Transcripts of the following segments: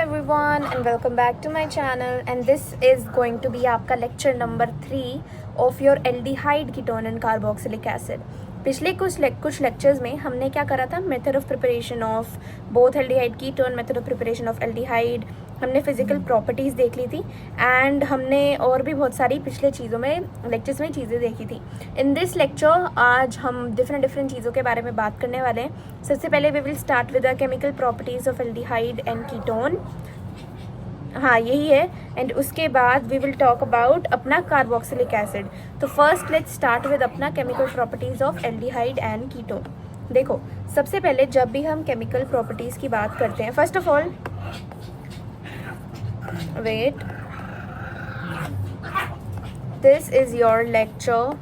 everyone and welcome back to my channel, and this is going to be आपका lecture number 3 of your aldehyde ketone and carboxylic acid। पिछले कुछ lectures में हमने क्या करा था, method of preparation of both aldehyde ketone, method of preparation of aldehyde, हमने physical properties देख ली थी एंड हमने और भी बहुत सारी पिछले चीज़ों में लेक्चर्स में चीज़ें देखी थी। इन दिस लेक्चर आज हम डिफरेंट चीज़ों के बारे में बात करने वाले हैं। सबसे पहले we will start with the chemical properties of aldehyde and ketone, हाँ यही है, एंड उसके बाद वी विल टॉक अबाउट अपना कार्बोक्सिलिक एसिड। तो फर्स्ट लेट्स स्टार्ट विद अपना chemical properties of aldehyde and ketone. देखो सबसे पहले जब भी हम केमिकल प्रॉपर्टीज़ की बात करते हैं, first of all wait, this is your lecture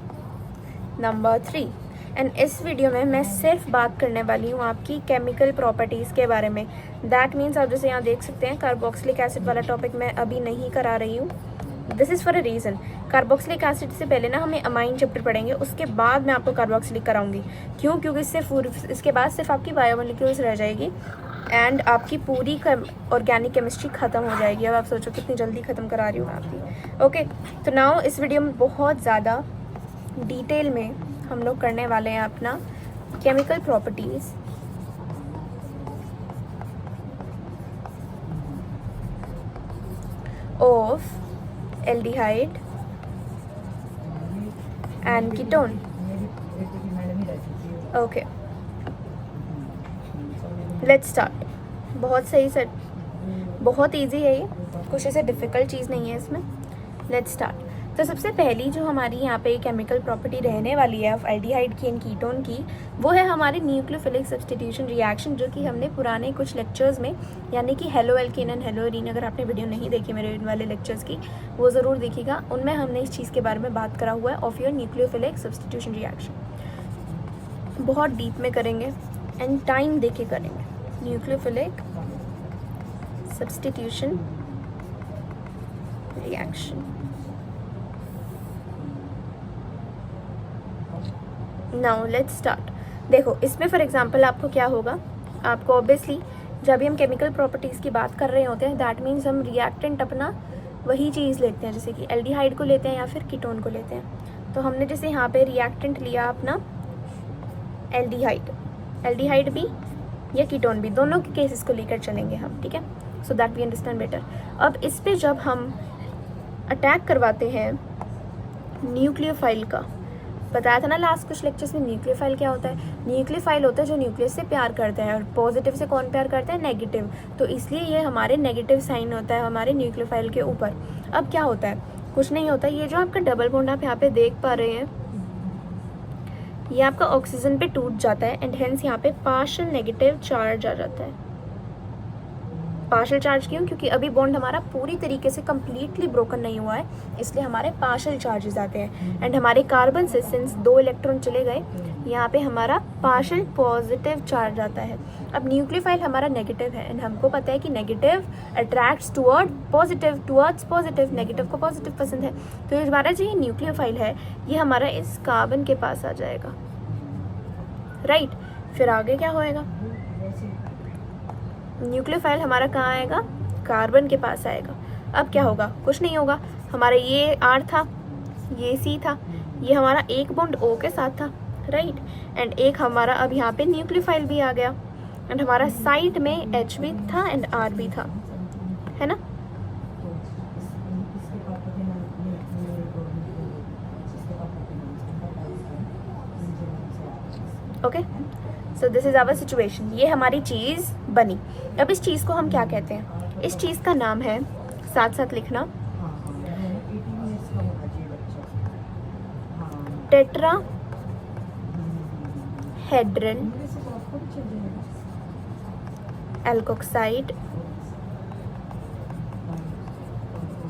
number 3 and इस वीडियो में मैं सिर्फ बात करने वाली हूँ आपकी केमिकल प्रॉपर्टीज़ के बारे में। दैट मीन्स आप जैसे यहाँ देख सकते हैं कार्बोक्सिलिक एसिड वाला टॉपिक मैं अभी नहीं करा रही हूँ। This is for a reason. Carboxylic acid से पहले ना हमें अमाइन चैप्टर पढ़ेंगे, उसके बाद मैं आपको कार्बोक्सिलिक कराऊंगी। क्यों? क्योंकि इसके बाद सिर्फ आपकी बायोमोलिक्यूल्स रह जाएगी एंड आपकी पूरी ऑर्गेनिक केमिस्ट्री ख़त्म हो जाएगी। अब आप सोचो कितनी जल्दी ख़त्म करा रही हूँ मैं आपकी। ओके, तो नाउ इस वीडियो में बहुत ज़्यादा डिटेल में हम लोग करने वाले हैं अपना chemical properties of aldehyde and ketone. Okay, let's start. बहुत सही सर, बहुत इजी है ये, कुछ ऐसे डिफ़िकल्ट चीज़ नहीं है इसमें। Let's start. तो सबसे पहली जो हमारी यहाँ पे केमिकल प्रॉपर्टी रहने वाली है ऑफ एल्डिहाइड की एंड कीटोन की, वो है हमारी न्यूक्लियोफिलिक सब्स्टिट्यूशन रिएक्शन, जो कि हमने पुराने कुछ लेक्चर्स में, यानी कि halo alkane and hello arene, अगर आपने वीडियो नहीं देखी मेरे वाले लेक्चर्स की वो ज़रूर देखिएगा, उनमें हमने इस चीज़ के बारे में बात करा हुआ है of your nucleophilic substitution reaction. बहुत डीप में करेंगे एंड टाइम दे के करेंगे। Nucleophilic substitution reaction. Now let's start. देखो इसमें फॉर एग्जांपल आपको क्या होगा, आपको ऑब्वियसली जब भी हम केमिकल प्रॉपर्टीज़ की बात कर रहे होते हैं, दैट मीन्स हम रिएक्टेंट अपना वही चीज़ लेते हैं, जैसे कि एल्डिहाइड को लेते हैं या फिर कीटोन को लेते हैं। तो हमने जैसे यहाँ पे रिएक्टेंट लिया अपना एल्डिहाइड भी या कीटोन भी, दोनों के केसेस को लेकर चलेंगे हम, ठीक है, so that we understand better. अब इस पर जब हम अटैक करवाते हैं न्यूक्लियोफाइल का, बताया था ना लास्ट कुछ लेक्चर्स में न्यूक्लियोफाइल क्या होता है। न्यूक्लियोफाइल होता है जो न्यूक्लियस से प्यार करता है, और पॉजिटिव से कौन प्यार करता है? नेगेटिव। तो इसलिए ये हमारे नेगेटिव साइन होता है हमारे न्यूक्लियोफाइल के ऊपर। अब क्या होता है? कुछ नहीं होता, ये जो आपका डबल बॉन्ड आप यहाँ पे देख पा रहे हैं, ये आपका ऑक्सीजन पे टूट जाता है एंड हेंस यहाँ पे पार्शियल नेगेटिव चार्ज आ जाता है। पार्शियल चार्ज क्यों? क्योंकि अभी बॉन्ड हमारा पूरी तरीके से कम्प्लीटली ब्रोकन नहीं हुआ है, इसलिए हमारे पार्शियल चार्जेस आते हैं। एंड हमारे कार्बन से सिंस 2 इलेक्ट्रॉन चले गए, यहाँ पे हमारा पार्शियल पॉजिटिव चार्ज आता है। अब न्यूक्लियोफाइल हमारा नेगेटिव है एंड हमको पता है कि negative attracts towards positive, negative को पॉजिटिव पसंद है। तो ये हमारा जो ये न्यूक्लियोफाइल है, ये हमारा इस कार्बन के पास आ जाएगा, राइट। फिर आगे क्या होएगा? न्यूक्लियोफाइल हमारा कहाँ आएगा? कार्बन के पास आएगा। अब क्या होगा? कुछ नहीं होगा, हमारा ये R था, ये C था, ये हमारा एक बॉन्ड O के साथ था, राइट, एंड एक हमारा अब यहाँ पे न्यूक्लियोफाइल भी आ गया एंड हमारा साइड में H भी था एंड R भी था, है ना। Okay, so this is our situation. ये हमारी चीज़ बनी। अब इस चीज़ को हम क्या कहते हैं? इस चीज़ का नाम है, साथ साथ लिखना, tetrahedral alkoxide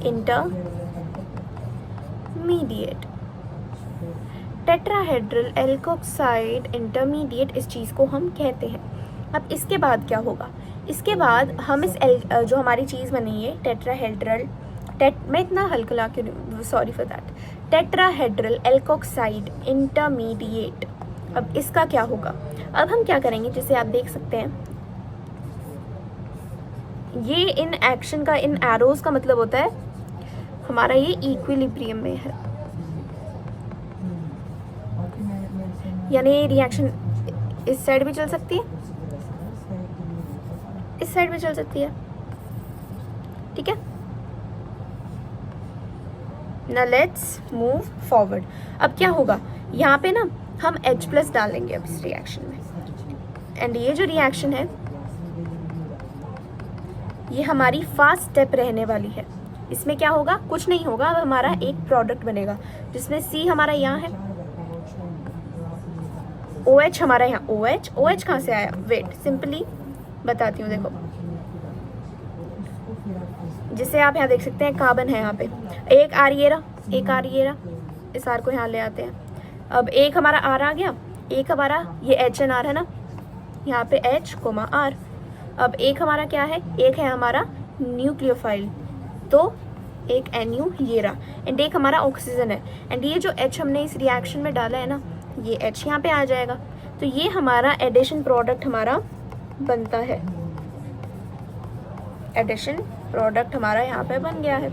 intermediate. Tetrahedral alkoxide intermediate, इस चीज़ को हम कहते हैं। अब इसके बाद क्या होगा? इसके बाद हम इस जो हमारी चीज़ बनी है टेट्राहेड्रल, मैं इतना हल्का क्यों, sorry for that, tetrahedral alkoxide intermediate. अब इसका क्या होगा? अब हम क्या करेंगे, जैसे आप देख सकते हैं ये इन एक्शन का, इन एरोज का मतलब होता है हमारा ये इक्विलिब्रियम में है, यानी ये रिएक्शन इस साइड भी चल सकती है, इस साइड भी चल सकती है, ठीक है ना। Let's move forward. अब क्या होगा, यहाँ पे ना हम H+ डालेंगे अब इस रिएक्शन में, एंड ये जो रिएक्शन है ये हमारी फास्ट स्टेप रहने वाली है। इसमें क्या होगा, कुछ नहीं होगा, अब हमारा एक प्रोडक्ट बनेगा जिसमें C हमारा यहाँ है, OH हमारा यहाँ, OH कहाँ से आया, वेट सिंपली बताती हूँ। देखो जिसे आप यहाँ देख सकते हैं कार्बन है यहाँ पे, एक R ये रहा, एक R ये रहा, इस R को यहाँ ले आते हैं। अब एक हमारा R आ गया, एक हमारा ये HNR है ना, यहाँ पे H, R। अब एक हमारा क्या है, एक है हमारा न्यूक्लियोफाइल, तो एक NU ये रहा, एंड एक हमारा ऑक्सीजन है, एंड ये जो H हमने इस रिएक्शन में डाला है ना, ये H यहाँ पे आ जाएगा, तो ये हमारा एडिशन प्रोडक्ट हमारा बनता है, एडिशन प्रोडक्ट हमारा यहाँ पे बन गया है।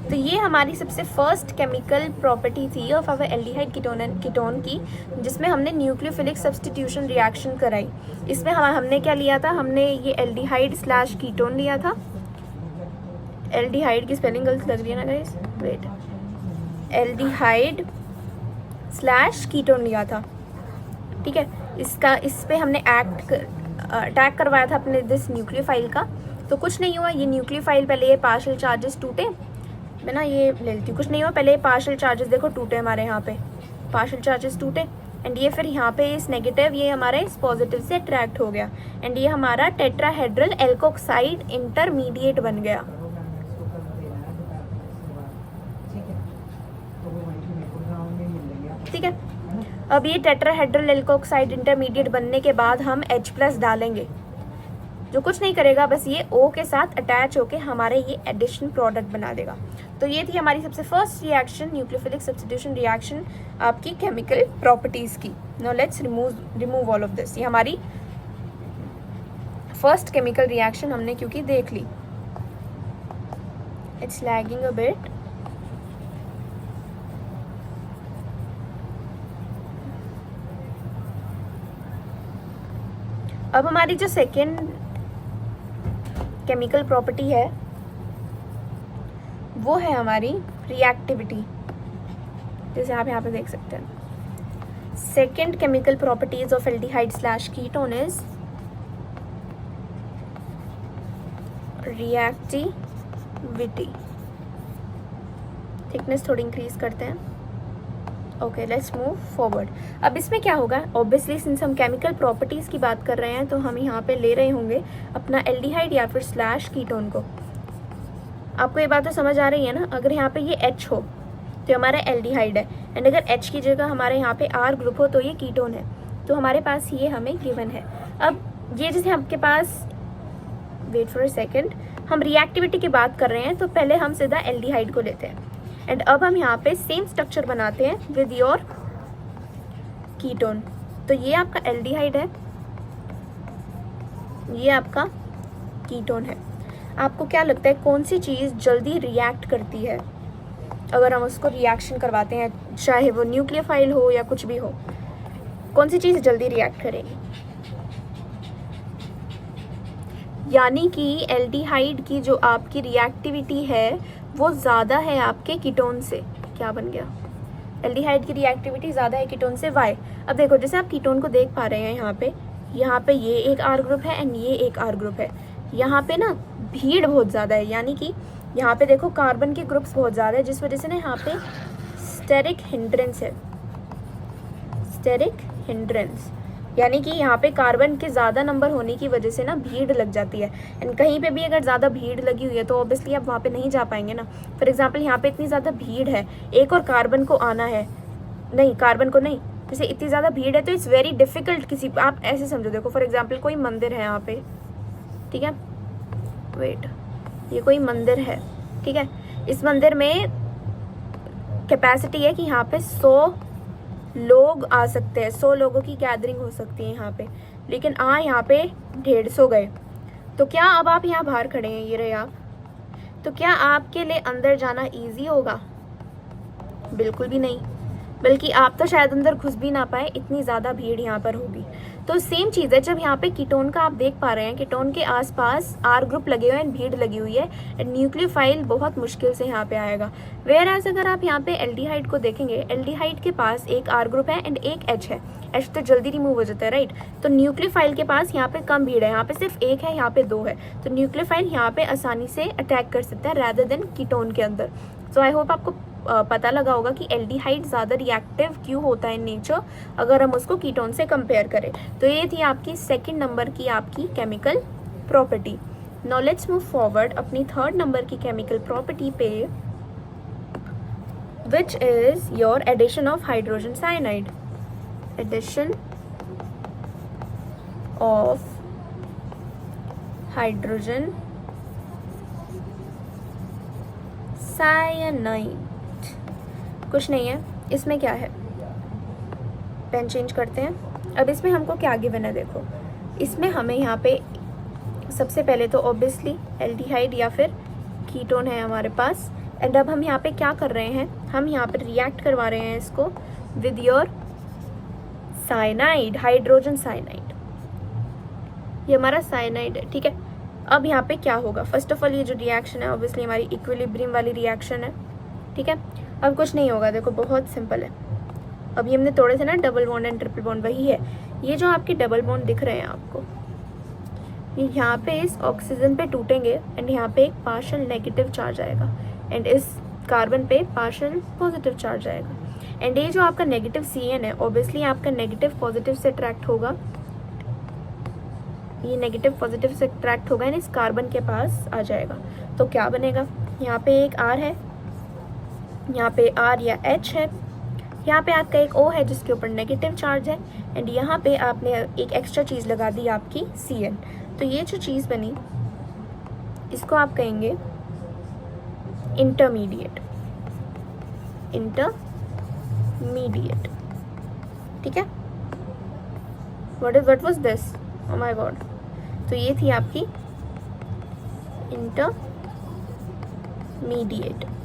तो ये हमारी सबसे फर्स्ट केमिकल प्रॉपर्टी थी of our aldehyde ketone and ketone की, जिसमें हमने न्यूक्लियोफिलिक सब्स्टिट्यूशन रिएक्शन कराई। इसमें हमने क्या लिया था, हमने ये एल्डिहाइड स्लैश कीटोन लिया था। एल्डिहाइड की स्पेलिंग गलत लग रही है ना guys, wait, aldehyde slash ketone लिया था, ठीक है। इसका इस पे हमने अटैक करवाया था अपने दिस न्यूक्लियोफाइल का, तो कुछ नहीं हुआ। ये न्यूक्लियोफाइल पहले ये पार्शियल चार्जेस टूटे, मैं ना ये ले लेती हूँ, कुछ नहीं हुआ, पहले ये पार्शियल चार्जेस देखो टूटे, हमारे यहाँ पे पार्शियल चार्जेस टूटे, एंड ये फिर यहाँ पे इस नेगेटिव ये हमारे इस पॉजिटिव से अट्रैक्ट हो गया, एंड ये हमारा टेट्राहेड्रल एल्कोक्साइड इंटरमीडिएट बन गया। ठीक है, अब ये टेट्राहेड्रल एल्कोक्साइड इंटरमीडिएट बनने के बाद हम H+ डालेंगे, जो कुछ नहीं करेगा, बस ये O के साथ अटैच होके हमारे ये एडिशन प्रोडक्ट बना देगा। तो ये थी हमारी सबसे first reaction, nucleophilic substitution reaction, आपकी केमिकल प्रॉपर्टीज की। Now let's remove all of this. ये हमारी फर्स्ट केमिकल रिएक्शन हमने क्योंकि देख ली। It's lagging a bit. अब हमारी जो सेकेंड केमिकल प्रॉपर्टी है वो है हमारी रिएक्टिविटी, जैसे आप यहाँ पे देख सकते हैं। Second chemical properties of aldehyde slash ketone is reactivity. Thickness थोड़ी इंक्रीज करते हैं। Okay, let's move forward. अब इसमें क्या होगा, ऑब्वियसली सिंस हम केमिकल प्रॉपर्टीज़ की बात कर रहे हैं तो हम यहाँ पे ले रहे होंगे अपना एल्डिहाइड या फिर स्लैश कीटोन को। आपको ये बात तो समझ आ रही है ना, अगर यहाँ पे ये H हो तो हमारा एल्डिहाइड है, एंड अगर H की जगह हमारे यहाँ पे R ग्रुप हो तो ये कीटोन है। तो हमारे पास ये हमें गिवन है। अब ये जैसे आपके पास, वेट फॉर अ सेकेंड, हम रिएक्टिविटी की बात कर रहे हैं तो पहले हम सीधा एल्डिहाइड को लेते हैं, एंड अब हम यहाँ पे सेम स्ट्रक्चर बनाते हैं विद योर कीटोन। तो ये आपका एल्डिहाइड है, ये आपका कीटोन है। आपको क्या लगता है कौन सी चीज़ जल्दी रिएक्ट करती है अगर हम उसको रिएक्शन करवाते हैं, चाहे वो न्यूक्लियोफाइल हो या कुछ भी हो, कौन सी चीज़ जल्दी रिएक्ट करेगी? यानी कि एल्डिहाइड की जो आपकी रिएक्टिविटी है वो ज़्यादा है आपके कीटोन से। क्या बन गया? एल्डिहाइड की रिएक्टिविटी ज़्यादा है कीटोन से। वाई? अब देखो जैसे आप कीटोन को देख पा रहे हैं, यहाँ पे ये एक R ग्रुप है एंड ये एक R ग्रुप है। यहाँ पे ना भीड़ बहुत ज़्यादा है, यानी कि यहाँ पे देखो कार्बन के ग्रुप्स बहुत ज़्यादा है, जिस वजह से ना यहाँ पे स्टेरिक हिंड्रेंस है। स्टेरिक हिंड्रेंस यानी कि यहाँ पे कार्बन के ज़्यादा नंबर होने की वजह से ना भीड़ लग जाती है, एंड कहीं पे भी अगर ज़्यादा भीड़ लगी हुई है तो ऑब्वियसली आप वहाँ पे नहीं जा पाएंगे ना। फॉर एग्जांपल यहाँ पे इतनी ज़्यादा भीड़ है, एक और कार्बन को आना है, नहीं कार्बन को नहीं, जैसे इतनी ज़्यादा भीड़ है तो इट्स वेरी डिफ़िकल्ट। किसी आप ऐसे समझो, देखो फॉर एग्जाम्पल कोई मंदिर है यहाँ पे, ठीक है, वेट, ये कोई मंदिर है, ठीक है, इस मंदिर में कैपेसिटी है कि यहाँ पे 100 लोग आ सकते हैं, 100 लोगों की गैदरिंग हो सकती है यहाँ पे, लेकिन यहाँ पे 150 गए, तो क्या अब आप यहाँ बाहर खड़े हैं, ये रहे आप, तो क्या आपके लिए अंदर जाना इजी होगा? बिल्कुल भी नहीं, बल्कि आप तो शायद अंदर घुस भी ना पाए, इतनी ज़्यादा भीड़ यहाँ पर होगी। तो सेम चीज़ है, जब यहाँ पे कीटोन का आप देख पा रहे हैं, कीटोन के आसपास आर ग्रुप लगे हुए हैं, भीड़ लगी हुई है, एंड न्यूक्लियोफाइल बहुत मुश्किल से यहाँ पे आएगा। वेयर एज अगर आप यहाँ पे एल्डिहाइड को देखेंगे, एल्डिहाइड के पास एक आर ग्रुप है एंड एक एच है, एच तो जल्दी रिमूव हो जाता है, राइट। तो न्यूक्लियोफाइल के पास यहाँ पे कम भीड़ है, यहाँ पे सिर्फ एक है, यहाँ पे दो है, तो न्यूक्लियोफाइल यहाँ पे आसानी से अटैक कर सकता है रैदर देन कीटोन के अंदर। सो आई होप आपको पता लगा होगा कि एल्डिहाइड ज़्यादा रिएक्टिव क्यों होता है इन नेचर, अगर हम उसको कीटोन से कंपेयर करें। तो ये थी आपकी सेकंड नंबर की आपकी chemical property. Now let's move forward अपनी थर्ड नंबर की केमिकल प्रॉपर्टी पे, which is your addition of hydrogen cyanide. Addition of hydrogen cyanide. कुछ नहीं है, इसमें क्या है, पेन चेंज करते हैं। अब इसमें हमको क्या गिवन है, देखो इसमें हमें यहाँ पे सबसे पहले तो ऑब्वियसली एल्डिहाइड या फिर कीटोन है हमारे पास, एंड अब हम यहाँ पे क्या कर रहे हैं, हम यहाँ पे रिएक्ट करवा रहे हैं इसको with your cyanide, hydrogen cyanide. ये हमारा साइनाइड है, ठीक है। अब यहाँ पे क्या होगा, फर्स्ट ऑफ ऑल ये जो रिएक्शन है ऑब्वियसली हमारी इक्विलिब्रियम वाली रिएक्शन है, ठीक है। अब कुछ नहीं होगा, देखो बहुत सिंपल है। अभी हमने तोड़े थे ना double bond and triple bond, वही है। ये जो आपके डबल बॉन्ड दिख रहे हैं आपको, ये यहाँ पे इस ऑक्सीजन पे टूटेंगे एंड यहाँ पे एक पार्शियल नेगेटिव चार्ज आएगा एंड इस कार्बन पे पार्शियल पॉजिटिव चार्ज आएगा। एंड ये जो आपका नेगेटिव CN है ऑब्वियसली आपका नेगेटिव पॉजिटिव से अट्रैक्ट होगा, ये नेगेटिव पॉजिटिव से अट्रैक्ट होगा एंड इस कार्बन के पास आ जाएगा। तो क्या बनेगा, यहाँ पे एक R है, यहाँ पे R या H है, यहाँ पे आपका एक O है जिसके ऊपर नेगेटिव चार्ज है, एंड यहाँ पे आपने एक एक्स्ट्रा चीज़ लगा दी आपकी CN। तो ये जो चीज़ बनी इसको आप कहेंगे इंटरमीडिएट, इंटरमीडिएट, ठीक है। What was this, oh my God. तो ये थी आपकी इंटरमीडिएट,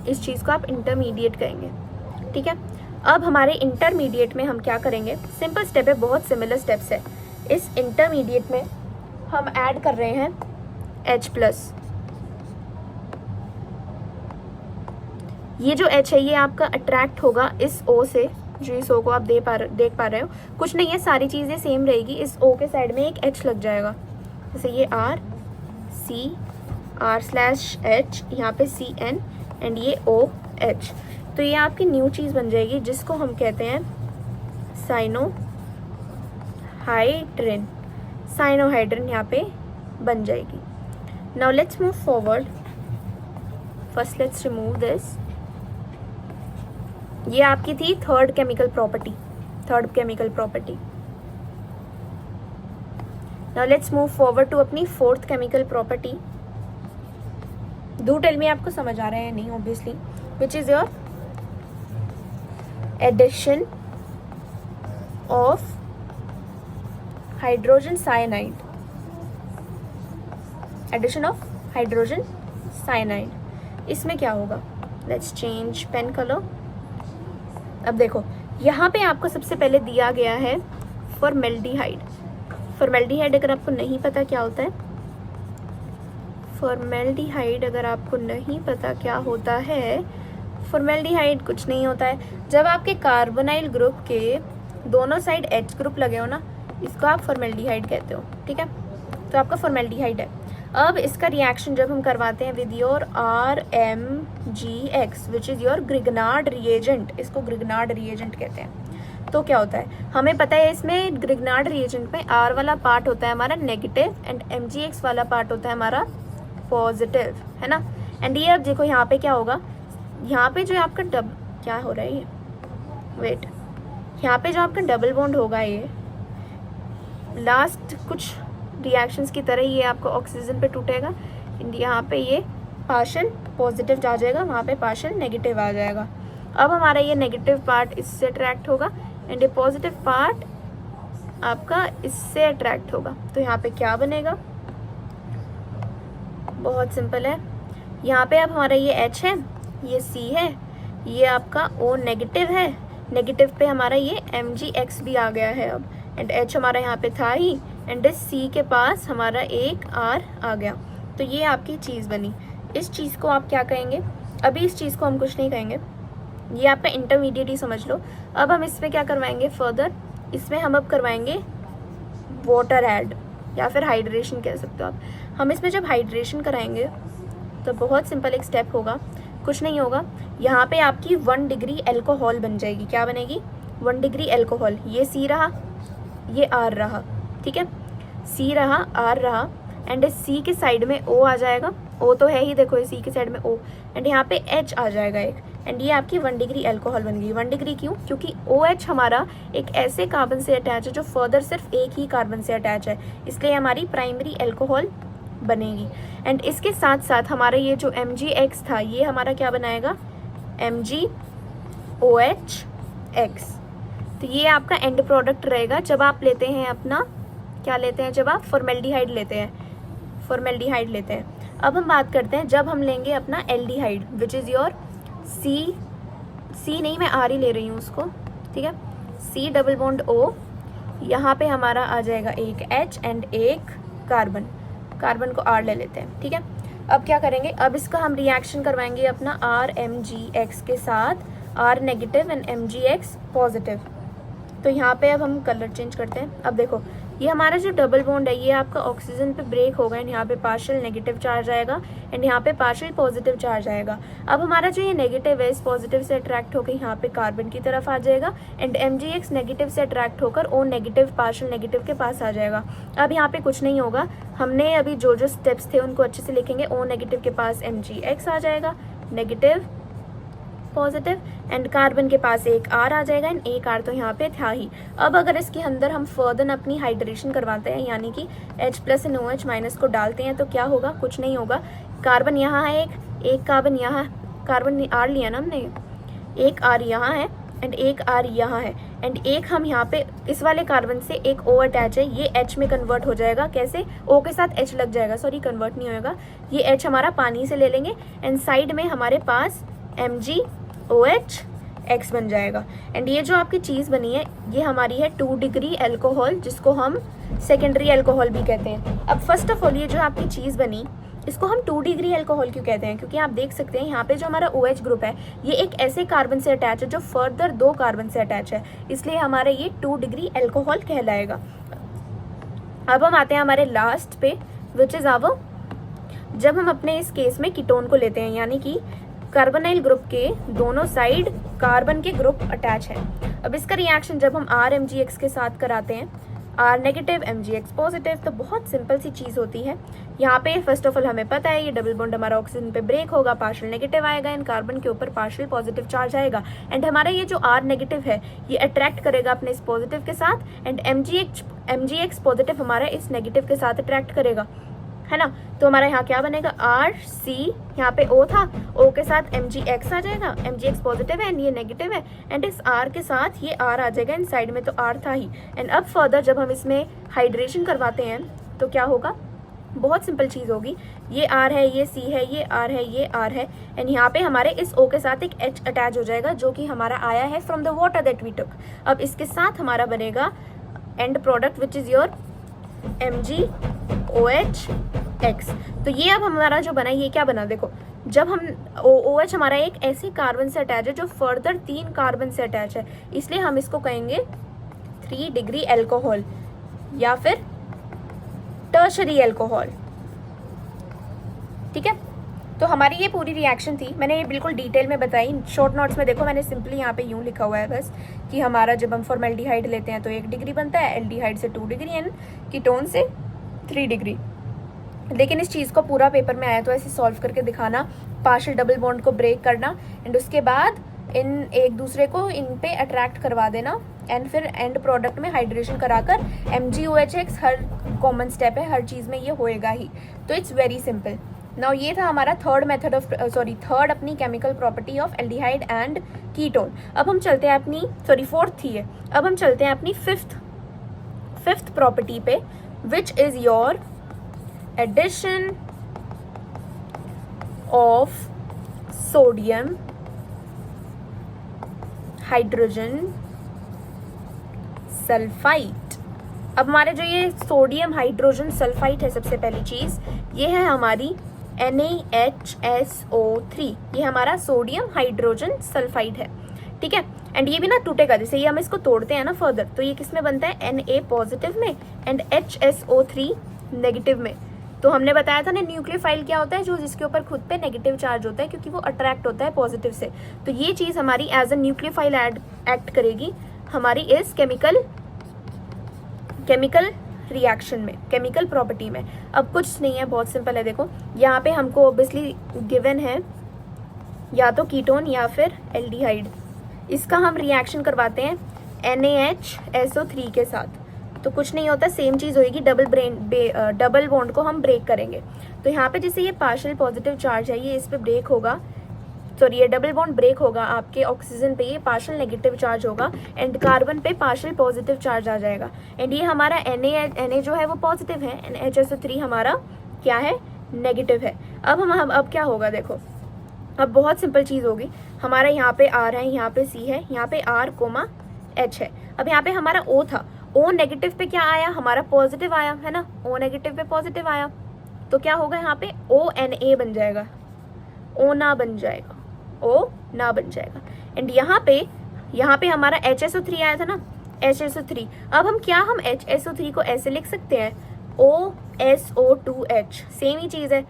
इस चीज़ को आप इंटरमीडिएट कहेंगे, ठीक है। अब हमारे इंटरमीडिएट में हम क्या करेंगे, सिंपल स्टेप है, बहुत सिमिलर स्टेप्स है। इस इंटरमीडिएट में हम ऐड कर रहे हैं H+। ये जो H है ये आपका अट्रैक्ट होगा इस O से, जो इस O को आप देख पा रहे हो, कुछ नहीं है, सारी चीज़ें सेम रहेगी। इस O के साइड में एक H लग जाएगा, जैसे ये R/H, यहाँ पे CN एंड ये OH। तो ये आपकी न्यू चीज़ बन जाएगी जिसको हम कहते हैं साइनोहाइड्रिन। साइनोहाइड्रिन यहाँ पे बन जाएगी। Now let's move forward, first let's remove this. ये आपकी थी third chemical property. Now let's move forward to अपनी fourth chemical property. Do tell me आपको समझ आ रहा है नहीं, obviously, which is your addition of hydrogen cyanide. Addition of hydrogen cyanide, इसमें क्या होगा, लेट्स चेंज पेन कलर। अब देखो यहाँ पे आपको सबसे पहले दिया गया है फॉर्मेल्डिहाइड। फॉर्मेल्डिहाइड अगर आपको नहीं पता क्या होता है, फॉर्मेल्डिहाइड अगर आपको नहीं पता क्या होता है, फॉर्मेल्डिहाइड कुछ नहीं होता है। जब आपके कार्बोनाइल ग्रुप के दोनों साइड H ग्रुप लगे हो ना, इसको आप फॉर्मेल्डिहाइड कहते हो, ठीक है। तो आपका फॉर्मेल्डिहाइड है। अब इसका रिएक्शन जब हम करवाते हैं with your RMgX which is your Grignard reagent, इसको ग्रिग्नार्ड रिएजेंट कहते हैं। तो क्या होता है, हमें पता है इसमें ग्रिग्नार्ड रिएजेंट में R वाला पार्ट होता है हमारा नेगेटिव एंड MgX वाला पार्ट होता है हमारा पॉजिटिव, है ना। एंड ये अब देखो यहाँ पे क्या होगा, यहाँ पे जो आपका क्या हो रहा है ये, वेट, यहाँ पे जो आपका डबल बॉन्ड होगा ये लास्ट कुछ रिएक्शंस की तरह ये आपको ऑक्सीजन पे टूटेगा, यहाँ पे ये पार्शियल पॉजिटिव आ जाएगा, वहाँ पे पार्शियल नेगेटिव आ जाएगा। अब हमारा ये नेगेटिव पार्ट इससे अट्रैक्ट होगा एंड ये पॉजिटिव पार्ट आपका इससे अट्रैक्ट होगा। तो यहाँ पे क्या बनेगा, बहुत सिंपल है। यहाँ पे अब हमारा ये H है, ये C है, ये आपका O नेगेटिव है, नेगेटिव पे हमारा ये MgX भी आ गया है अब, एंड H हमारा यहाँ पे था ही, एंड इस C के पास हमारा एक R आ गया। तो ये आपकी चीज़ बनी। इस चीज़ को आप क्या कहेंगे? अभी इस चीज़ को हम कुछ नहीं कहेंगे, ये आपका इंटरमीडिएट ही समझ लो। अब हम इसमें क्या करवाएंगे फर्दर, इसमें हम अब करवाएंगे वाटर ऐड या फिर हाइड्रेशन कह सकते हो आप। हम इसमें जब हाइड्रेशन कराएंगे तो बहुत सिंपल एक स्टेप होगा, कुछ नहीं होगा, यहाँ पे आपकी 1 डिग्री एल्कोहल बन जाएगी। क्या बनेगी? 1 डिग्री एल्कोहल। ये C रहा, ये R रहा, ठीक है, C रहा, R रहा, एंड इस C के साइड में O आ जाएगा। O तो है ही, देखो इस C के साइड में O, एंड यहाँ पे H आ जाएगा एक, एंड ये आपकी 1 डिग्री एल्कोहल बन गई। 1 डिग्री क्यों? क्योंकि OH हमारा एक ऐसे कार्बन से अटैच है जो फर्दर सिर्फ एक ही कार्बन से अटैच है, इसलिए हमारी प्राइमरी एल्कोहल बनेगी। एंड इसके साथ साथ हमारा ये जो MgX था, ये हमारा क्या बनाएगा? MgOH-X। तो ये आपका एंड प्रोडक्ट रहेगा जब आप लेते हैं अपना, क्या लेते हैं? जब आप फॉर्मेल्डिहाइड लेते हैं, फॉर्मेल्डिहाइड लेते हैं। अब हम बात करते हैं जब हम लेंगे अपना aldehyde, which is your C नहीं, मैं R ही ले रही हूँ उसको, ठीक है, C डबल बॉन्ड O, यहाँ पे हमारा आ जाएगा एक H एंड एक कार्बन, कार्बन को R ले लेते हैं, ठीक है। अब क्या करेंगे? अब इसका हम रिएक्शन करवाएंगे अपना RMgX के साथ, R negative and MgX positive. तो यहाँ पे अब हम कलर चेंज करते हैं। अब देखो ये हमारा जो डबल बॉन्ड है ये आपका ऑक्सीजन पे ब्रेक होगा, एंड यहाँ पे पार्शियल नेगेटिव चार्ज आएगा एंड यहाँ पे पार्शियल पॉजिटिव चार्ज आएगा। अब हमारा जो ये नेगेटिव है इस पॉजिटिव से अट्रैक्ट होकर यहाँ पे कार्बन की तरफ आ जाएगा, एंड MgX नेगेटिव से अट्रैक्ट होकर O नेगेटिव पार्शियल नेगेटिव के पास आ जाएगा। अब यहाँ पे कुछ नहीं होगा, हमने अभी जो जो स्टेप्स थे उनको अच्छे से लिखेंगे। O नेगेटिव के पास MgX आ जाएगा, नेगेटिव पॉजिटिव, एंड कार्बन के पास एक R आ जाएगा, एंड एक R तो यहाँ पे था ही। अब अगर इसके अंदर हम फर्दर अपनी हाइड्रेशन करवाते हैं, यानी कि H plus and OH minus को डालते हैं, तो क्या होगा? कुछ नहीं होगा। कार्बन यहाँ है, एक कार्बन यहाँ, कार्बन R लिया ना हमने, एक R यहाँ है एंड एक R यहाँ है, एंड एक हम यहाँ पे इस वाले कार्बन से एक O अटैच है, ये H में कन्वर्ट हो जाएगा। कैसे? O के साथ H लग जाएगा, सॉरी कन्वर्ट नहीं होएगा, ये H हमारा पानी से ले लेंगे, एंड साइड में हमारे पास MgOH-X बन जाएगा। एंड ये जो आपकी चीज़ बनी है ये हमारी है 2 डिग्री एल्कोहल, जिसको हम सेकेंडरी एल्कोहल भी कहते हैं। अब फर्स्ट ऑफ ऑल ये जो आपकी चीज़ बनी इसको हम 2 डिग्री एल्कोहल क्यों कहते हैं? क्योंकि आप देख सकते हैं यहाँ पे जो हमारा OH ग्रुप है ये एक ऐसे कार्बन से अटैच है जो फर्दर 2 कार्बन से अटैच है, इसलिए हमारा ये 2 डिग्री एल्कोहल कहलाएगा। अब हम आते हैं हमारे लास्ट पे, विच इज़ आवर, जब हम अपने इस केस में कीटोन को लेते हैं, यानी कि कार्बोनाइल ग्रुप के दोनों साइड कार्बन के ग्रुप अटैच है। अब इसका रिएक्शन जब हम RMgX के साथ कराते हैं, R नेगेटिव MgX पॉजिटिव, तो बहुत सिंपल सी चीज़ होती है। यहाँ पे फर्स्ट ऑफ ऑल हमें पता है ये डबल बॉन्ड हमारा ऑक्सीजन पे ब्रेक होगा, पार्शियल नेगेटिव आएगा एंड कार्बन के ऊपर पार्शियल पॉजिटिव चार्ज आएगा, एंड हमारा ये जो R नेगेटिव है ये अट्रैक्ट करेगा अपने इस पॉजिटिव के साथ, एंड MgX पॉजिटिव हमारा इस नेगेटिव के साथ अट्रैक्ट करेगा, है ना। तो हमारा यहाँ क्या बनेगा? RC, यहाँ पे O था, O के साथ MgX आ जाएगा, MgX पॉजिटिव है एंड ये नेगेटिव है, एंड इस R के साथ ये R आ जाएगा, इन साइड में तो R था ही। एंड अब फर्दर जब हम इसमें हाइड्रेशन करवाते हैं तो क्या होगा? बहुत सिंपल चीज़ होगी, ये R है, ये C है, ये R है, ये R है, एंड यहाँ पे हमारे इस O के साथ एक H अटैच हो जाएगा जो कि हमारा आया है from the water that we took. अब इसके साथ हमारा बनेगा end product which is your MgOH-X। तो ये अब हमारा जो बना ये क्या बना? देखो जब हम OH हमारा एक ऐसे कार्बन से अटैच है जो फर्दर 3 कार्बन से अटैच है, इसलिए हम इसको कहेंगे 3 डिग्री एल्कोहल या फिर टर्शरी एल्कोहल, ठीक है। तो हमारी ये पूरी रिएक्शन थी, मैंने ये बिल्कुल डिटेल में बताई। शॉर्ट नोट्स में देखो मैंने सिंपली यहाँ पे यूँ लिखा हुआ है बस कि हमारा जब हम फॉर्मेल्डिहाइड लेते हैं तो 1 डिग्री बनता है, एल्डिहाइड से 2 डिग्री एंड कीटोन से 3 डिग्री। लेकिन इस चीज़ को पूरा पेपर में आया तो ऐसे सॉल्व करके दिखाना, पार्शियल डबल बॉन्ड को ब्रेक करना एंड उसके बाद इन एक दूसरे को इन पे अट्रैक्ट करवा देना, एंड फिर एंड प्रोडक्ट में हाइड्रेशन कराकर MgOH-X हर कॉमन स्टेप है, हर चीज़ में ये होएगा ही। तो इट्स वेरी सिंपल। नाउ ये था हमारा थर्ड अपनी chemical property of aldehyde and ketone. अब हम चलते हैं अपनी फोर्थ थी है, अब हम चलते हैं अपनी फिफ्थ प्रॉपर्टी पे, which is your addition of sodium hydrogen sulphide. अब हमारे जो ये सोडियम हाइड्रोजन सल्फाइड है, सबसे पहली चीज ये है हमारी NaHSO3, ये हमारा सोडियम हाइड्रोजन सल्फाइड है, ठीक है। एंड ये भी ना टूटेगा, जैसे ये हम इसको तोड़ते हैं ना फर्दर, तो ये किस में बनता है, Na पॉजिटिव में एंड HSO3 नेगेटिव में। तो हमने बताया था ना न्यूक्लियोफाइल क्या होता है, जो जिसके ऊपर खुद पे नेगेटिव चार्ज होता है, क्योंकि वो अट्रैक्ट होता है पॉजिटिव से। तो ये चीज हमारी एज अ न्यूक्लियोफाइल एक्ट करेगी हमारी इस केमिकल रिएक्शन में, केमिकल प्रॉपर्टी में। अब कुछ नहीं है, बहुत सिंपल है। देखो यहाँ पे हमको ऑब्वियसली गिवन है या तो कीटोन या फिर एल्डिहाइड। इसका हम रिएक्शन करवाते हैं NaHSO3 के साथ, तो कुछ नहीं होता, सेम चीज़ होगी, डबल बॉन्ड को हम ब्रेक करेंगे। तो यहाँ पे जैसे ये पार्शियल पॉजिटिव चार्ज है, ये इस पे ब्रेक होगा, सॉरी ये डबल बॉन्ड ब्रेक होगा आपके ऑक्सीजन पे, ये पार्शियल नेगेटिव चार्ज होगा एंड कार्बन पे पार्शियल पॉजिटिव चार्ज आ जाएगा। एंड ये हमारा Na जो है वो पॉजिटिव है एंड HSO3 हमारा क्या है, नेगेटिव है। अब क्या होगा, देखो अब बहुत सिंपल चीज़ होगी। हमारा यहाँ पे R है, यहाँ पे C है, यहाँ पे R, H है। अब यहाँ पे हमारा O था, O नेगेटिव पे क्या आया, हमारा पॉजिटिव आया है ना, O नेगेटिव पे पॉजिटिव आया, तो क्या होगा यहाँ पे ONA बन जाएगा, O ना बन जाएगा, O ना बन जाएगा। एंड यहाँ पे हमारा HSO3 आया था ना, HSO3। अब हम HSO3 को ऐसे लिख सकते हैं OSO2H, सेम ही चीज़ है,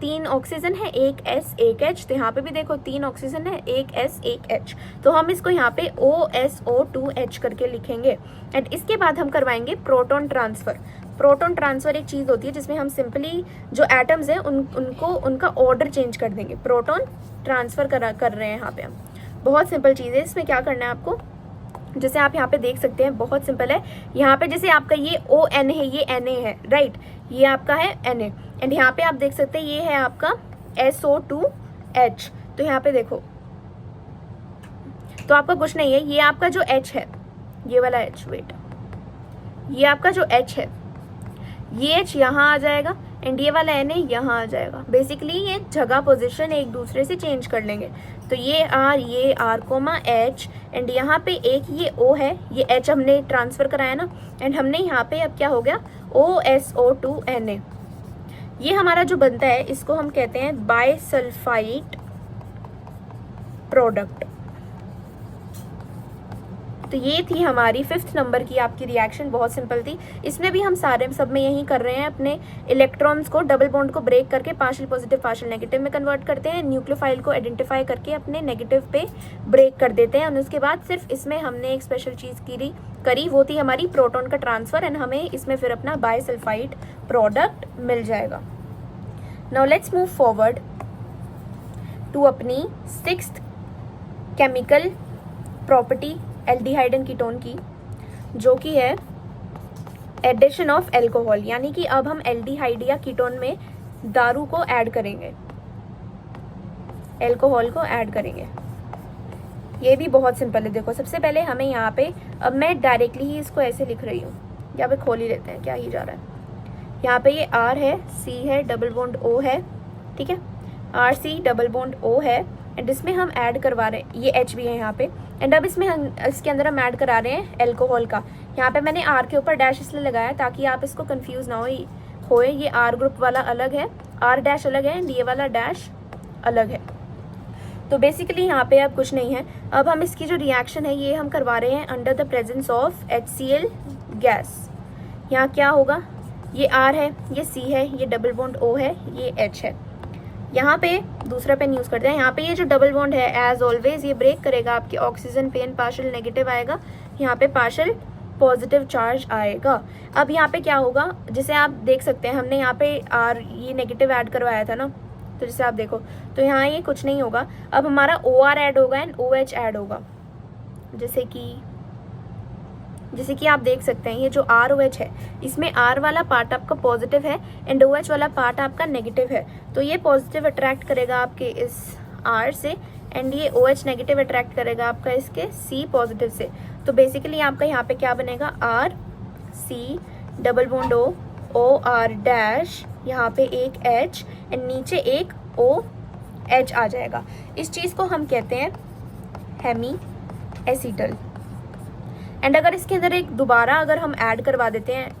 तीन ऑक्सीजन है, एक S एक H, तो यहाँ पे भी देखो 3 ऑक्सीजन है, एक S एक H, तो हम इसको यहाँ पे OSO2H करके लिखेंगे। एंड इसके बाद हम करवाएंगे प्रोटॉन ट्रांसफर। प्रोटॉन ट्रांसफर एक चीज़ होती है जिसमें हम सिंपली जो एटम्स है उनका ऑर्डर चेंज कर देंगे। प्रोटॉन ट्रांसफर कर रहे हैं यहाँ पे हम, बहुत सिंपल चीज़ है। इसमें क्या करना है आपको, जैसे आप यहाँ पे देख सकते हैं, बहुत सिंपल है। यहाँ पे जैसे आपका ये ON है, ये Na है, राइट, ये आपका है Na। एंड यहाँ पे आप देख सकते हैं ये है आपका SO2H। तो यहाँ पे देखो, तो आपका कुछ नहीं है, ये आपका जो H है, ये वाला H, वेट, ये आपका जो H है, ये H यहाँ आ जाएगा एंड ये वाला Na यहाँ आ जाएगा। बेसिकली ये जगह पोजीशन एक दूसरे से चेंज कर लेंगे। तो ये R, H एंड यहाँ पे एक ये O है, ये H हमने ट्रांसफर कराया ना, एंड हमने यहाँ पे अब क्या हो गया OSO2Na। ये हमारा जो बनता है इसको हम कहते हैं बाइसल्फाइड प्रोडक्ट। तो ये थी हमारी 5th नंबर की आपकी रिएक्शन, बहुत सिंपल थी। इसमें भी हम सब में यही कर रहे हैं, अपने इलेक्ट्रॉन्स को डबल बॉन्ड को ब्रेक करके पार्शियल पॉजिटिव पार्शियल नेगेटिव में कन्वर्ट करते हैं, न्यूक्लियोफाइल को आइडेंटिफाई करके अपने नेगेटिव पे ब्रेक कर देते हैं। और उसके बाद सिर्फ इसमें हमने एक स्पेशल चीज़ करी, वो थी हमारी प्रोटॉन का ट्रांसफर, एंड हमें इसमें फिर अपना बाइसल्फाइड प्रोडक्ट मिल जाएगा। Now let's move forward to अपनी 6th chemical property aldehyde and ketone की, जो कि है एडिशन ऑफ एल्कोहल। यानी कि अब हम एल्डिहाइड या कीटोन में दारू को ऐड करेंगे, एल्कोहल को ऐड करेंगे। ये भी बहुत सिंपल है। देखो सबसे पहले हमें यहाँ पे, अब मैं डायरेक्टली ही इसको ऐसे लिख रही हूँ, यहाँ पे खोल ही लेते हैं, क्या ही जा रहा है। यहाँ पे ये R है, C है, डबल बॉन्ड O है, ठीक है, RC डबल बॉन्ड O है, एंड इसमें हम ऐड करवा रहे हैं, ये H भी है यहाँ पे। एंड अब इसके अंदर हम ऐड करा रहे हैं एल्कोहल का। यहाँ पे मैंने R के ऊपर डैश इसलिए लगाया ताकि आप इसको कंफ्यूज ना होए। ये R ग्रुप वाला अलग है, R डैश अलग है एंड ये वाला डैश अलग है। तो बेसिकली यहाँ पे अब कुछ नहीं है। अब हम इसकी जो रिएक्शन है ये हम करवा रहे हैं under the presence of HCl gas. यहाँ क्या होगा, ये R है, ये C है, ये डबल बॉन्ड O है, ये H है। यहाँ पे दूसरा पेन यूज़ करते हैं। यहाँ पे ये जो डबल बॉन्ड है एज ऑलवेज ये ब्रेक करेगा, आपके ऑक्सीजन पेन पार्शियल नेगेटिव आएगा, यहाँ पे पार्शियल पॉजिटिव चार्ज आएगा। अब यहाँ पे क्या होगा, जैसे आप देख सकते हैं हमने यहाँ पे ये नेगेटिव ऐड करवाया था ना, तो जैसे आप देखो तो यहाँ ये कुछ नहीं होगा। अब हमारा OR ऐड होगा एंड OH ऐड होगा, जैसे कि आप देख सकते हैं ये जो ROH है, इसमें R वाला पार्ट आपका पॉजिटिव है एंड OH वाला पार्ट आपका नेगेटिव है। तो ये पॉजिटिव अट्रैक्ट करेगा आपके इस R से एंड ये OH नेगेटिव अट्रैक्ट करेगा आपका इसके C पॉजिटिव से। तो बेसिकली आपका यहाँ पे क्या बनेगा, R C double bond O O R dash, यहाँ पे एक H एंड नीचे एक OH आ जाएगा। इस चीज़ को हम कहते हैं हेमी एसीटल। एंड अगर इसके अंदर एक दोबारा अगर हम ऐड करवा देते हैं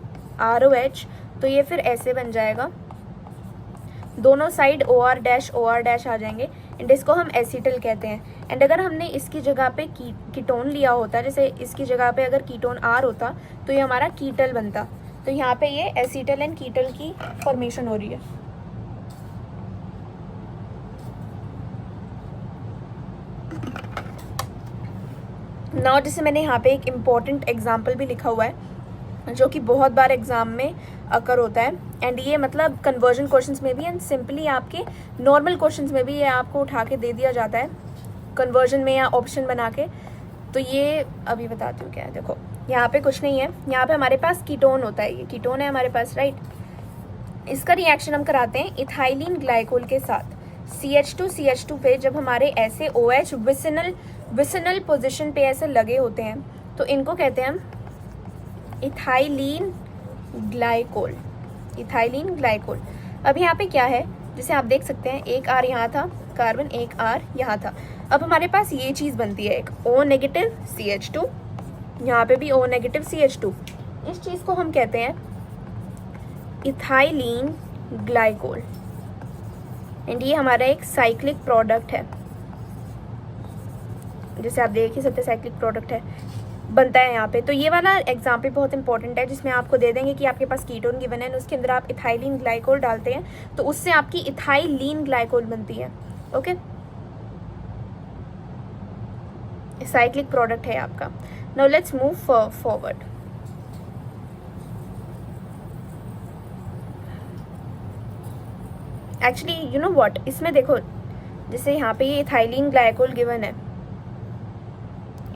ROH तो ये फिर ऐसे बन जाएगा, दोनों साइड OR डैश आ जाएंगे एंड इसको हम एसीटल कहते हैं। एंड अगर हमने इसकी जगह पे कीटोन लिया होता, जैसे इसकी जगह पे अगर कीटोन R होता तो ये हमारा कीटल बनता। तो यहाँ पे ये एसीटल एंड कीटल की फॉर्मेशन हो रही है। नाउ जैसे मैंने यहाँ पे एक इम्पॉर्टेंट एग्जाम्पल भी लिखा हुआ है जो कि बहुत बार एग्जाम में अकर होता है एंड ये मतलब कन्वर्जन क्वेश्चंस में भी एंड सिंपली आपके नॉर्मल क्वेश्चंस में भी ये आपको उठा के दे दिया जाता है कन्वर्जन में या ऑप्शन बना के। तो ये अभी बताती हूँ क्या है। देखो यहाँ पे कुछ नहीं है, यहाँ पे हमारे पास कीटोन होता है, ये कीटोन है हमारे पास, राइट। इसका रिएक्शन हम कराते हैं इथाइलिन ग्लाइकोल के साथ। CH2 पे जब हमारे ऐसे OH विसिनल पोजिशन पे ऐसे लगे होते हैं तो इनको कहते हैं हम इथाइलिन ग्लाइकोल। अब यहाँ पे क्या है, जैसे आप देख सकते हैं एक R यहाँ था कार्बन, एक R यहाँ था। अब हमारे पास ये चीज़ बनती है एक O नेगेटिव CH2, यहाँ पे भी O नेगेटिव CH2। इस चीज़ को हम कहते हैं इथाइलिन ग्लाइकोल एंड ये हमारा एक साइक्लिक प्रोडक्ट है, जैसे आप देख ही सकते हैं साइक्लिक प्रोडक्ट है, बनता है यहाँ पे। तो ये वाला एग्जाम्पल बहुत इंपॉर्टेंट है जिसमें आपको दे देंगे कि आपके पास कीटोन गिवन है, उसके अंदर आप इथाइलिन ग्लाइकोल डालते हैं तो उससे आपकी इथाइलिन ग्लाइकोल बनती है। ओके, साइक्लिक प्रोडक्ट है आपका। Now let's move forward. Actually you know what, इसमें देखो जैसे यहाँ पे ये इथाइलिन ग्लाइकोल गिवन है,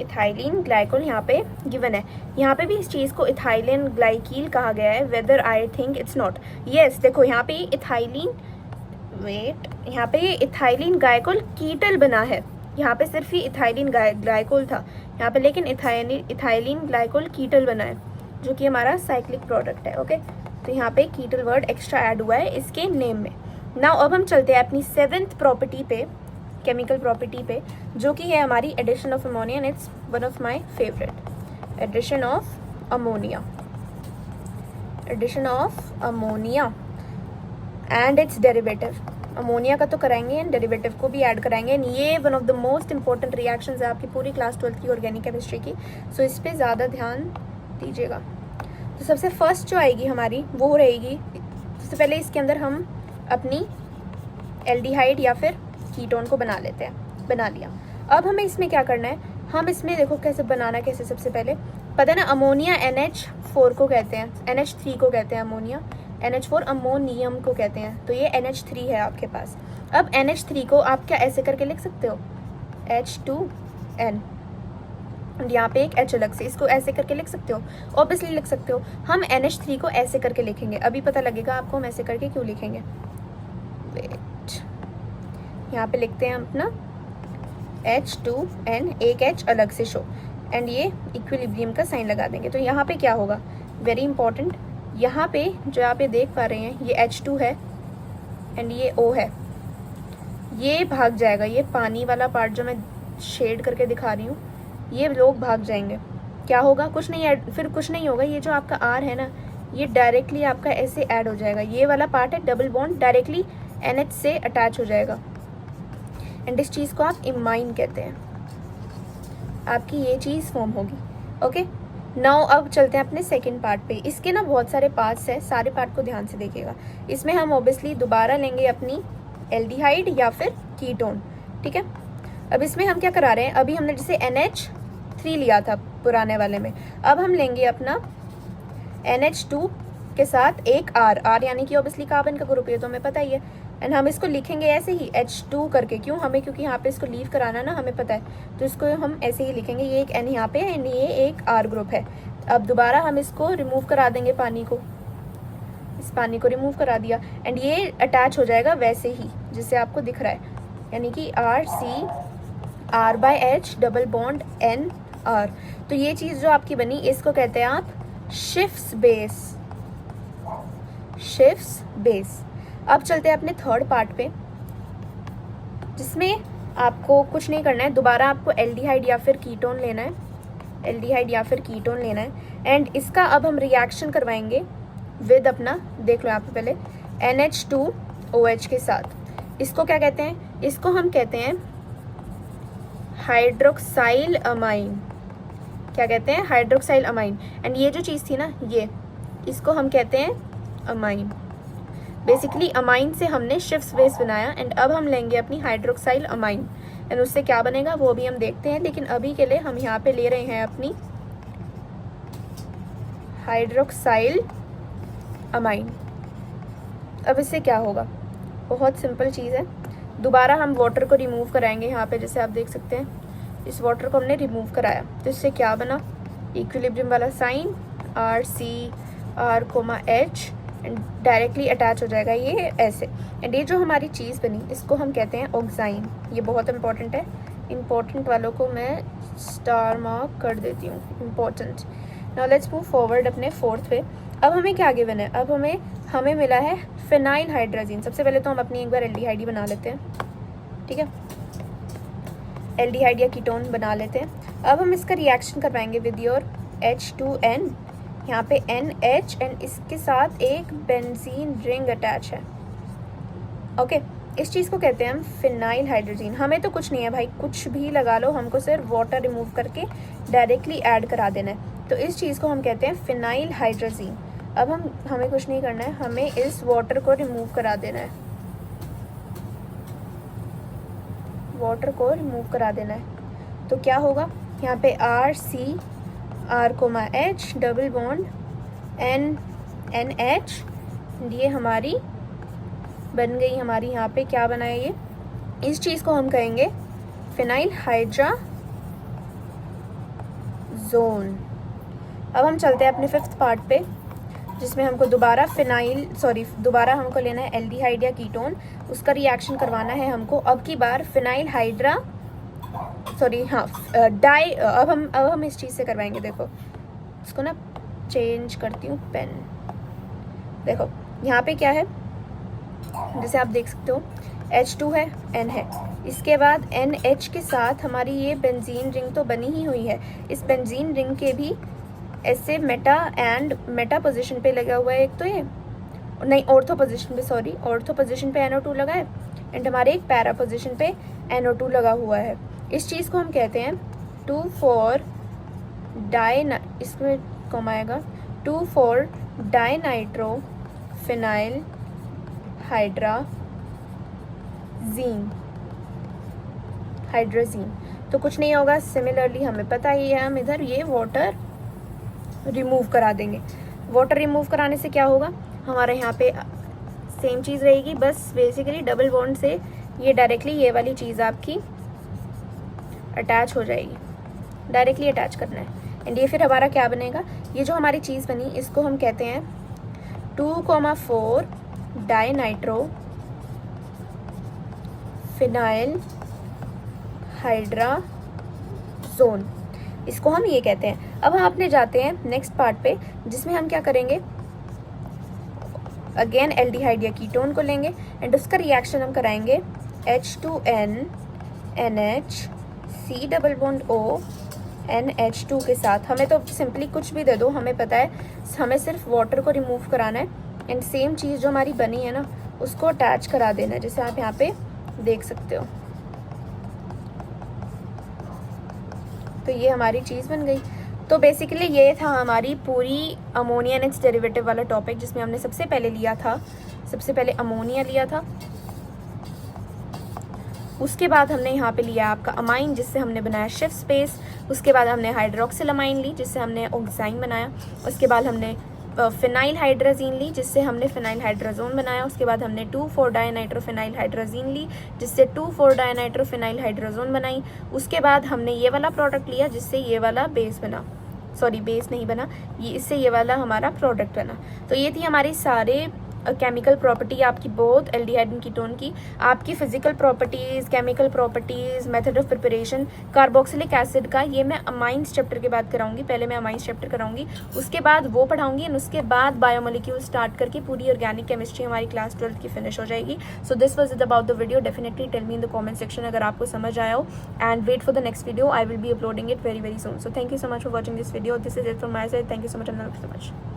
इथाइलिन ग्लाइकोल यहाँ पे गिवन है, यहाँ पे भी इस चीज़ को इथाइलिन ग्लाइकील कहा गया है, whether I think it's not. Yes देखो यहाँ पे इथाइलिन, वेट, यहाँ पे ये इथाइलिन ग्लाइकोल कीटल बना है, यहाँ पे सिर्फ ही इथाइलिन ग्लाइकोल था यहाँ पे, लेकिन इथाइलिन ग्लाइकोल कीटल बना है जो कि हमारा साइक्लिक प्रोडक्ट है। ओके, तो यहाँ पे कीटल वर्ड एक्स्ट्रा ऐड हुआ है इसके नेम में। नाउ अब हम चलते हैं अपनी 7th प्रॉपर्टी पे, केमिकल प्रॉपर्टी पे, जो कि है हमारी addition of ammonia and it's one of my favourite, addition of ammonia and its derivative. Ammonia का तो कराएंगे एंड डेरिवेटिव को भी ऐड कराएंगे एंड ये one of the most important reactions है आपकी पूरी क्लास 12th की ऑर्गेनिक केमिस्ट्री की, सो इस पर ज़्यादा ध्यान दीजिएगा। तो सबसे फर्स्ट जो आएगी हमारी वो रहेगी, सबसे पहले इसके अंदर हम अपनी एल्डिहाइड या फिर कीटोन को बना लेते हैं, बना लिया। अब हमें इसमें क्या करना है, हम इसमें देखो कैसे बनाना, कैसे सबसे पहले पता है ना, अमोनिया NH4 को कहते हैं, NH3 को कहते हैं अमोनिया, NH4 अमोनियम को कहते हैं, तो ये NH3 है आपके पास। अब NH3 को आप क्या ऐसे करके लिख सकते हो, H2N, यहाँ पे एक H अलग से, इसको ऐसे करके लिख सकते हो, ऑब्वियसली लिख सकते हो। हम NH3 को ऐसे करके लिखेंगे, अभी पता लगेगा आपको हम ऐसे करके क्यों लिखेंगे। वेट, यहाँ पे लिखते हैं हम अपना H2N, एक H अलग से शो, एंड ये इक्विलिब्रियम का साइन लगा देंगे। तो यहाँ पे क्या होगा, वेरी इंपॉर्टेंट, यहाँ पे जो आप ये देख पा रहे हैं ये H2 है एंड ये O है, ये भाग जाएगा, ये पानी वाला पार्ट जो मैं शेड करके दिखा रही हूँ ये लोग भाग जाएंगे। क्या होगा, कुछ नहीं ऐड, फिर कुछ नहीं होगा, ये जो आपका R है ना ये डायरेक्टली आपका ऐसे ऐड हो जाएगा, ये वाला पार्ट है डबल बॉन्ड डायरेक्टली NH से अटैच हो जाएगा एंड इस चीज़ को आप इमाइन कहते हैं, आपकी ये चीज़ फॉर्म होगी। ओके, नाउ अब चलते हैं अपने सेकंड पार्ट पे। इसके ना बहुत सारे पार्ट्स हैं, सारे पार्ट को ध्यान से देखिएगा। इसमें हम ऑब्वियसली दोबारा लेंगे अपनी एल्डिहाइड या फिर कीटोन, ठीक है। अब इसमें हम क्या करा रहे हैं, अभी हमने जैसे NH3 लिया था पुराने वाले में, अब हम लेंगे अपना NH2 के साथ एक R यानी कि ऑब्वियसली कार्बन का ग्रुप है तो हमें पता ही है, एंड हम इसको लिखेंगे ऐसे ही H2 करके, क्यों हमें, क्योंकि यहाँ पे इसको लीव कराना ना हमें पता है, तो इसको हम ऐसे ही लिखेंगे, ये एक N यहाँ पे है एंड ये एक R ग्रुप है। अब दोबारा हम इसको रिमूव करा देंगे, पानी को, इस पानी को रिमूव करा दिया एंड ये अटैच हो जाएगा वैसे ही जिससे आपको दिख रहा है, यानी कि R/H डबल बॉन्ड NR। तो ये चीज़ जो आपकी बनी इसको कहते हैं आप शिफ्स बेस। अब चलते हैं अपने थर्ड पार्ट पे। जिसमें आपको कुछ नहीं करना है, दोबारा आपको एल्डिहाइड या फिर कीटोन लेना है, एल्डिहाइड या फिर कीटोन लेना है। एंड इसका अब हम रिएक्शन करवाएंगे विद अपना, देख लो यहाँ पे पहले NH2OH के साथ। इसको क्या कहते हैं? इसको हम कहते हैं हाइड्रोक्साइल अमाइन। क्या कहते हैं? Hydroxyl amine. एंड ये जो चीज़ थी ना, ये इसको हम कहते हैं अमाइन। बेसिकली अमाइन से हमने शिफ्स बेस बनाया एंड अब हम लेंगे अपनी हाइड्रोक्साइल अमाइन एंड उससे क्या बनेगा वो भी हम देखते हैं। लेकिन अभी के लिए हम यहाँ पे ले रहे हैं अपनी हाइड्रोक्साइल अमाइन। अब इससे क्या होगा? बहुत सिंपल चीज़ है। दोबारा हम वाटर को रिमूव कराएंगे यहाँ पे, जैसे आप देख सकते हैं इस वाटर को हमने रिमूव कराया तो इससे क्या बना? इक्विलिब्रियम वाला sign RCR,H and directly attach हो जाएगा ये ऐसे। एंड ये जो हमारी चीज़ बनी इसको हम कहते हैं ऑक्साइन। ये बहुत इंपॉर्टेंट है, इंपॉर्टेंट वालों को मैं स्टार मार्क कर देती हूँ, important. Now let's move forward अपने फोर्थ पे। अब हमें क्या गिवन है? अब हमें मिला है फिनाइल हाइड्रोजीन। सबसे पहले तो हम अपनी एक बार एल्डिहाइड ही बना लेते हैं, ठीक है, एल्डिहाइड या कीटोन बना लेते हैं। अब हम इसका रिएक्शन करवाएंगे विद योर H2N, यहाँ पे NH एंड इसके साथ एक बेंजीन रिंग अटैच है। ओके, इस चीज़ को कहते हैं हम फिनाइल हाइड्रोजीन। हमें तो कुछ नहीं है भाई, कुछ भी लगा लो, हमको सिर्फ वाटर रिमूव करके डायरेक्टली ऐड करा देना है। तो इस चीज़ को हम कहते हैं फिनाइल हाइड्रोजीन। अब हमें कुछ नहीं करना है, हमें इस वाटर को रिमूव करा देना है, वाटर को रिमूव करा देना है। तो क्या होगा? यहाँ पे RCR,H डबल बॉन्ड NH, ये हमारी बन गई, हमारी यहाँ पे क्या बना है ये? इस चीज़ को हम कहेंगे फिनाइल हाइड्राजोन। अब हम चलते हैं अपने फिफ्थ पार्ट पे, जिसमें हमको दोबारा दोबारा हमको लेना है एल्डिहाइड या कीटोन। उसका रिएक्शन करवाना है हमको अब की बार फिनाइल हाइड्रा डाई। अब हम इस चीज़ से करवाएंगे। देखो इसको ना चेंज करती हूँ पेन। देखो यहाँ पे क्या है, जैसे आप देख सकते हो H2 है, N है, इसके बाद NH के साथ हमारी ये बेंजीन रिंग तो बनी ही हुई है। इस बेंजीन रिंग के भी ऐसे मेटा पोजीशन पे लगा हुआ है एक, तो ये नहीं ऑर्थो पोजीशन पे NO2 लगा है एंड हमारे एक पैरा पोजीशन पे NO2 लगा हुआ है। इस चीज़ को हम कहते हैं 2,4 इसमें कम आएगा 2,4 डाइनाइट्रो फिनाइल हाइड्रोजीन। तो कुछ नहीं होगा, सिमिलरली हमें पता ही है, हम इधर ये वाटर रिमूव करा देंगे। वाटर रिमूव कराने से क्या होगा? हमारे यहाँ पे सेम चीज़ रहेगी, बस बेसिकली डबल बॉन्ड से ये डायरेक्टली ये वाली चीज़ आपकी अटैच हो जाएगी, डायरेक्टली अटैच करना है। एंड ये फिर हमारा क्या बनेगा? ये जो हमारी चीज़ बनी इसको हम कहते हैं 2,4 डाइनाइट्रो फिनाइल हाइड्राजोन, इसको हम ये कहते हैं। अब हम अपने जाते हैं नेक्स्ट पार्ट पे, जिसमें हम क्या करेंगे? अगेन एल्डिहाइड या कीटोन को लेंगे एंड उसका रिएक्शन हम कराएंगे H2N NH C double bond O NH2 के साथ। हमें तो सिंपली कुछ भी दे दो, हमें पता है हमें सिर्फ वाटर को रिमूव कराना है एंड सेम चीज़ जो हमारी बनी है ना उसको अटैच करा देना है, जैसे आप यहाँ पे देख सकते हो। तो ये हमारी चीज़ बन गई। तो बेसिकली ये था हमारी पूरी अमोनिया एंड इट्स डेरिवेटिव वाला टॉपिक, जिसमें हमने सबसे पहले अमोनिया लिया था। उसके बाद हमने यहाँ पे लिया आपका अमाइन, जिससे हमने बनाया शिफ्ट स्पेस। उसके बाद हमने हाइड्रोक्सिल अमाइन ली, जिससे हमने ऑक्साइन बनाया। उसके बाद हमने फिनाइल हाइड्रोजीन ली, जिससे हमने फिनाइल हाइड्रोजोन बनाया। उसके बाद हमने 2,4 डाइनाइट्रोफिनाइल हाइड्रोजीन ली, जिससे 2,4 डाइनाइट्रोफिनाइल हाइड्रोजोन बनाई। उसके बाद हमने ये वाला प्रोडक्ट लिया, जिससे ये वाला बेस नहीं बना, ये इससे ये वाला हमारा प्रोडक्ट बना। तो ये थी हमारी सारे केमिकल प्रॉपर्टी आपकी बोथ एल्डिहाइड एंड कीटोन की, आपकी physical properties, chemical properties, method of preparation, carboxylic acid का ये मैं अमाइंस चैप्टर के बाद कराऊंगी। पहले मैं अमाइंस चैप्टर कराऊंगी, उसके बाद वो पढ़ाऊंगी एंड उसके बाद बायोमोलिक्यूल स्टार्ट करके पूरी ऑर्गेनिक केमिस्ट्री हमारी क्लास 12th की फिनिश हो जाएगी। So this was it about the video. Definitely tell me in the comment section अगर आपको समझ आया हो, and wait for the next video, I will be uploading it very very soon. So thank you so much for watching this video. This is it from my side. Thank you so much and love you so much.